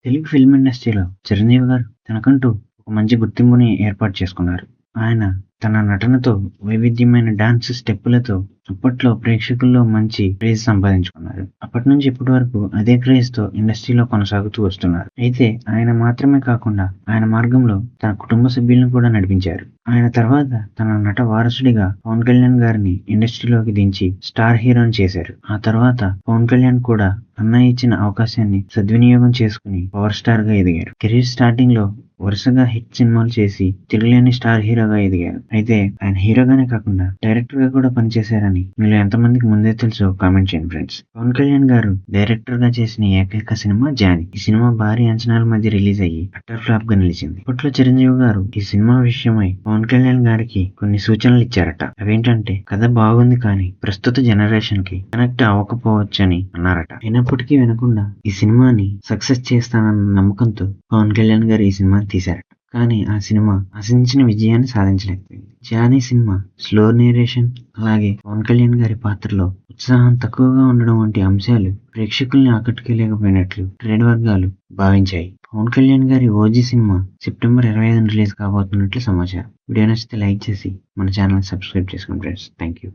Telugu film ఇండస్ట్రీలో చిరంజీవి గారు తనకంటూ ఒక మంచి గుర్తింపుని ఏర్పాటు చేసుకున్నారు. ఆయన తన నటనతో, వైవిధ్యమైన డాన్స్ స్టెప్పులతో అప్పట్లో ప్రేక్షకుల్లో మంచి క్రేజ్ సంపాదించుకున్నారు. అప్పటినుంచి ఇప్పటి వరకు అదే క్రేజ్‌తో ఇండస్ట్రీలో కొనసాగుతూ వస్తున్నారు. అయితే ఆయన మాత్రమే కాకుండా ఆయన మార్గంలో తన కుటుంబ సభ్యులను కూడా నడిపించారు. ఆయన తర్వాత తన నట వారసుడిగా పవన్ కళ్యాణ్ గారిని ఇండస్ట్రీలోకి దించి స్టార్ హీరోని చేశారు. ఆ తర్వాత పవన్ కళ్యాణ్ కూడా అన్నయ్య ఇచ్చిన అవకాశాన్ని సద్వినియోగం చేసుకుని పవర్ స్టార్‌గా ఎదిగారు. కెరీర్ స్టార్టింగ్‌లో వరుసగా హిట్ సినిమాలు చేసి తిరుగులేని స్టార్ హీరోగా ఎదిగారు. అయితే ఆయన హీరోగానే కాకుండా డైరెక్టర్ గా కూడా పనిచేశారని మీలో ఎంతమందికి ముందే తెలుసో కామెంట్ చేయండి ఫ్రెండ్స్. పవన్ కళ్యాణ్ గారు డైరెక్టర్ గా చేసిన ఏకైక సినిమా జానీ. ఈ సినిమా భారీ అంచనాల మధ్య రిలీజ్ అయ్యి అట్టర్ ఫ్లాప్ గా నిలిచింది. అప్పట్లో చిరంజీవి గారు ఈ సినిమా విషయమై పవన్ కళ్యాణ్ గారికి కొన్ని సూచనలు ఇచ్చారట. అవేంటంటే కథ బాగుంది కానీ ప్రస్తుత జనరేషన్ కి కనెక్ట్ అవ్వకపోవచ్చని అన్నారట. అయినప్పటికీ వినకుండా ఈ సినిమాని సక్సెస్ చేస్తానన్న నమ్మకంతో పవన్ కళ్యాణ్ గారు ఈ సినిమాని తీశారట. కానీ ఆ సినిమా ఆశించిన విజయాన్ని సాధించలేకపోయింది. జానీ సినిమా స్లో నేరేషన్, అలాగే పవన్ కళ్యాణ్ గారి పాత్రలో ఉత్సాహం తక్కువగా ఉండడం వంటి అంశాలు ప్రేక్షకుల్ని ఆకట్టుకోలేకపోయినట్లు ట్రేడ్ వర్గాలు భావించాయి. పవన్ కళ్యాణ్ గారి ఓజీ సినిమా సెప్టెంబర్ 25న రిలీజ్ కాబోతున్నట్లు సమాచారం. వీడియో నచ్చితే లైక్ చేసి మన ఛానల్ సబ్స్క్రైబ్ చేసుకోండి ఫ్రెండ్స్. Thank you.